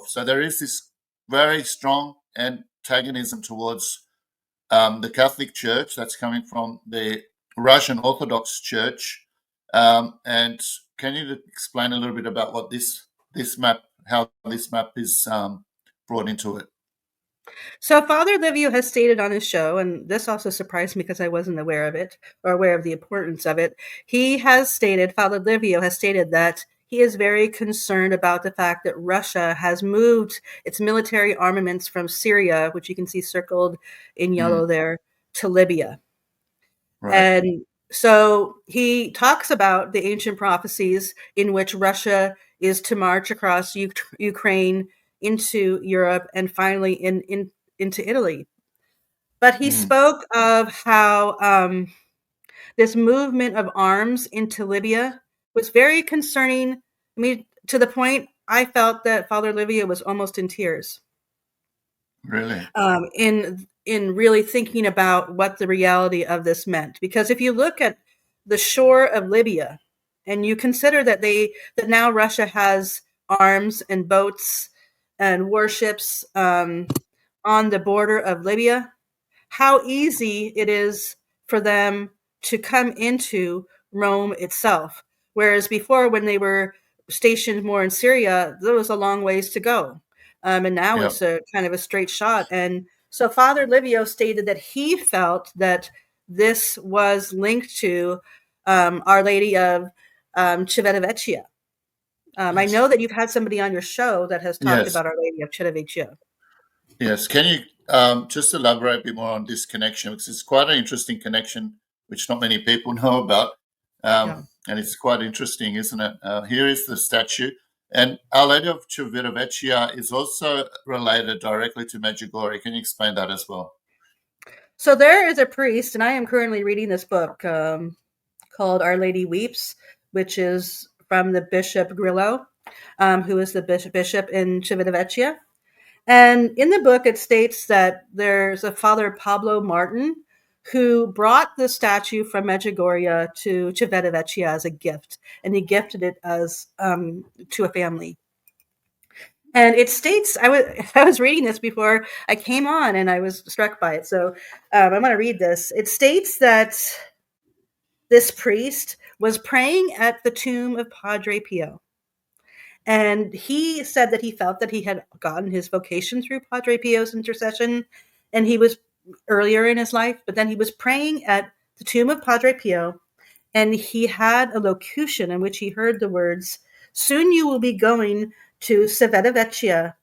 So there is this very strong antagonism towards the Catholic Church that's coming from the Russian Orthodox Church. And can you explain a little bit about what this map, how this map is brought into it? So Father Livio has stated on his show, and this also surprised me because I wasn't aware of it or aware of the importance of it. Father Livio has stated that he is very concerned about the fact that Russia has moved its military armaments from Syria, which you can see circled in yellow there, to Libya. Right. And so he talks about the ancient prophecies in which Russia is to march across Ukraine into Europe and finally into Italy. But he spoke of how this movement of arms into Libya was very concerning. I mean, to the point I felt that Father Livio was almost in tears. Really? In really thinking about what the reality of this meant. Because if you look at the shore of Libya and you consider that now Russia has arms and boats and warships on the border of Libya, how easy it is for them to come into Rome itself. Whereas before, when they were stationed more in Syria, there was a long ways to go. And now it's a kind of a straight shot. And so Father Livio stated that he felt that this was linked to Our Lady of Civitavecchia. I know that you've had somebody on your show that has talked about Our Lady of Civitavecchia. Yes. Can you just elaborate a bit more on this connection? Because it's quite an interesting connection, which not many people know about. And it's quite interesting, isn't it? Here is the statue. And Our Lady of Civitavecchia is also related directly to Medjugorje. Can you explain that as well? So there is a priest, and I am currently reading this book called Our Lady Weeps, which is from the Bishop Grillo, who is the bishop in Civitavecchia. And in the book, it states that there's a Father Pablo Martin who brought the statue from Medjugorje to Civitavecchia as a gift, and he gifted it as to a family. And it states, I was reading this before I came on, and I was struck by it. So I'm going to read this. It states that this priest was praying at the tomb of Padre Pio. And he said that he felt that he had gotten his vocation through Padre Pio's intercession, and he was earlier in his life, but then he was praying at the tomb of Padre Pio, and he had a locution in which he heard the words, "Soon you will be going to Civitavecchia,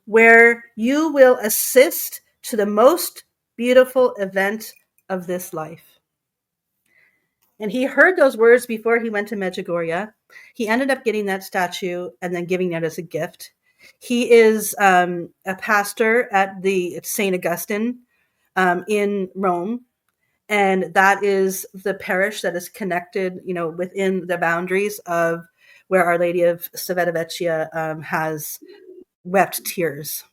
where you will assist to the most beautiful event of this life." And he heard those words before he went to Medjugorje. He ended up getting that statue and then giving it as a gift. He is a pastor at the St. Augustine in Rome. And that is the parish that is connected, within the boundaries of where Our Lady of Civitavecchia has wept tears.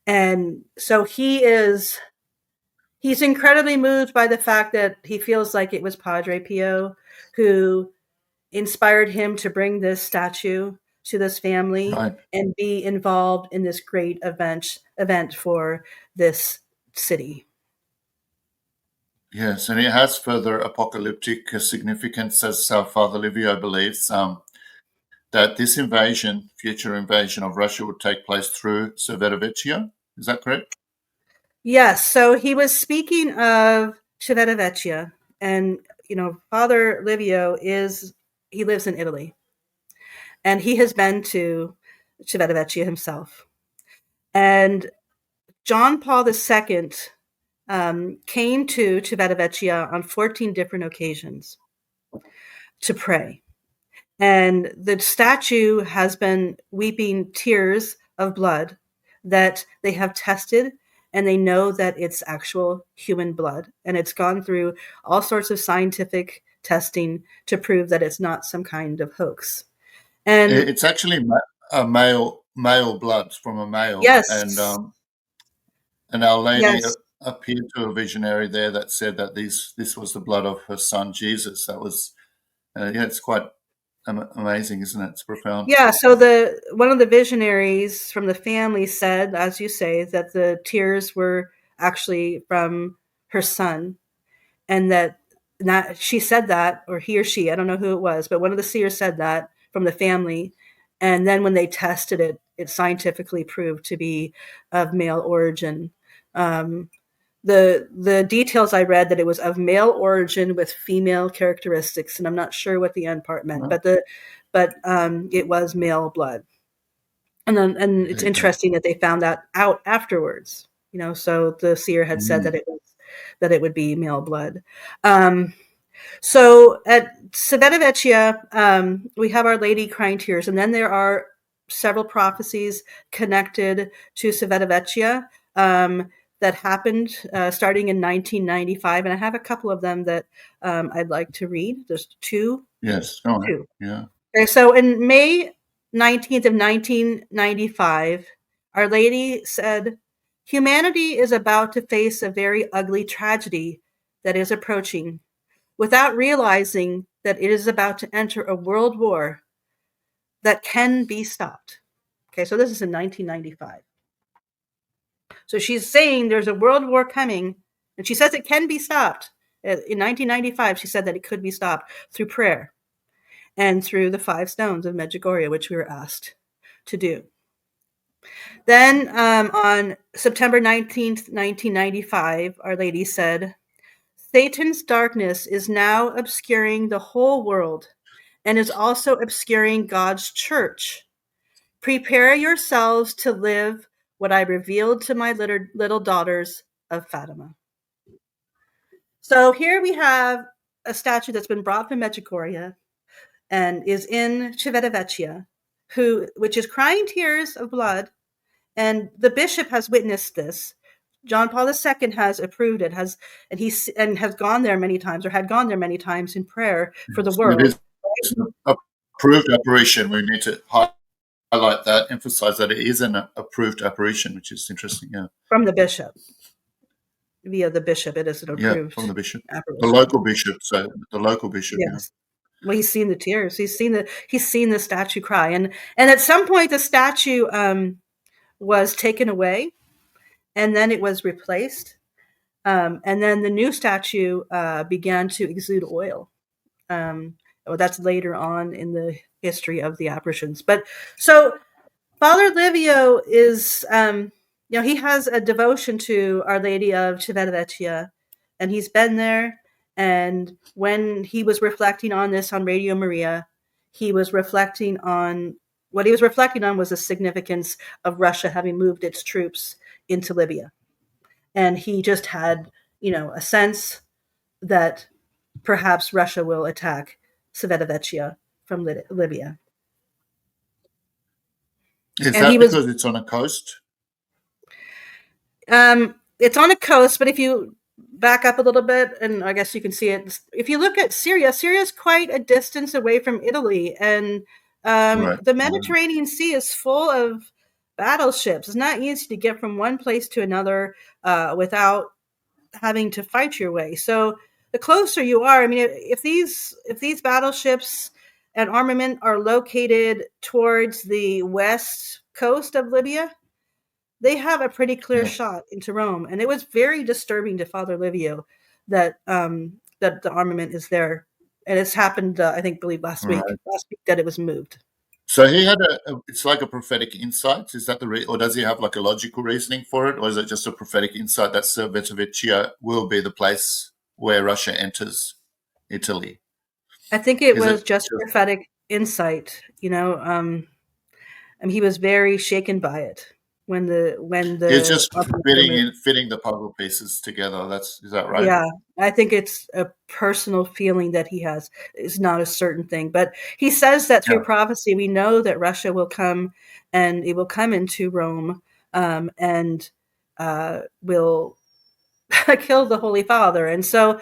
And so he's incredibly moved by the fact that he feels like it was Padre Pio who inspired him to bring this statue to this family and be involved in this great event for this city. Yes, and it has further apocalyptic significance, as Father Livio believes, that this future invasion of Russia, would take place through Civitavecchia. Is that correct? Yes. So he was speaking of Civitavecchia, and Father Livio he lives in Italy, and he has been to Civitavecchia himself. And John Paul II came to Civitavecchia on 14 different occasions to pray. And the statue has been weeping tears of blood that they have tested, and they know that it's actual human blood. And it's gone through all sorts of scientific testing to prove that it's not some kind of hoax. And it's actually a male blood from a male. Yes. And Our Lady appeared to a visionary there that said that this was the blood of her son Jesus. That was, it's quite amazing, isn't it? It's profound. Yeah, so one of the visionaries from the family said, as you say, that the tears were actually from her son, and that not she said that, or he or she, I don't know who it was, but one of the seers said that from the family, and then when they tested it, it scientifically proved to be of male origin. Um, the details I read that it was of male origin with female characteristics, and I'm not sure what the end part meant, Right. but it was male blood. And it's interesting that they found that out afterwards. So the seer had said that it would be male blood. So at Civitavecchia, we have Our Lady crying tears, and then there are several prophecies connected to Civitavecchia that happened starting in 1995, and I have a couple of them that I'd like to read. There's two. Yes. Oh, Two. yeah. Okay, so in May 19th of 1995, Our Lady said, "Humanity is about to face a very ugly tragedy that is approaching, without realizing that it is about to enter a world war that can be stopped." Okay, so this is in 1995. So she's saying there's a world war coming, and she says it can be stopped. In 1995, she said that it could be stopped through prayer and through the 5 stones of Medjugorje, which we were asked to do. Then on September 19th, 1995, Our Lady said, "Satan's darkness is now obscuring the whole world and is also obscuring God's church. Prepare yourselves to live what I revealed to my little daughters of Fatima." So here we have a statue that's been brought from Medjugorje and is in Civitavecchia, which is crying tears of blood, and the bishop has witnessed this. John Paul II has approved it, has gone there many times, or had gone there many times in prayer for the So it world. is an approved apparition. We need to highlight that, emphasize that it is an approved apparition, which is interesting. Yeah. From the bishop. Via the bishop, it is an approved from the bishop, apparition. the local bishop. So the local bishop. Yes. Well, he's seen the tears. He's seen the statue cry, and at some point the statue was taken away, and then it was replaced, and then the new statue began to exude oil. That's later on in the history of the apparitions. But so Father Livio is, he has a devotion to Our Lady of Civitavecchia, and he's been there. And when he was reflecting on this on Radio Maria, what he was reflecting on was the significance of Russia having moved its troops into Libya. And he just had, a sense that perhaps Russia will attack Civitavecchia from Libya. Is that because it's on a coast? It's on a coast, but if you back up a little bit, and I guess you can see it. If you look at Syria is quite a distance away from Italy, and the Mediterranean Sea is full of battleships. It's not easy to get from one place to another without having to fight your way. So the closer you are, I mean, if these battleships and armament are located towards the west coast of Libya, they have a pretty clear shot into Rome. And it was very disturbing to Father Livio that that the armament is there. And it's happened, I believe last week that it was moved. So he had it's like a prophetic insight. Is that or does he have like a logical reasoning for it? Or is it just a prophetic insight that Civitavecchia will be the place where Russia enters Italy? I think it was just prophetic insight, he was very shaken by it when the it's just fitting the puzzle pieces together. Is that right? Yeah, I think it's a personal feeling that he has. It's not a certain thing, but he says that through prophecy, we know that Russia will come, and it will come into Rome, and will kill the Holy Father. And so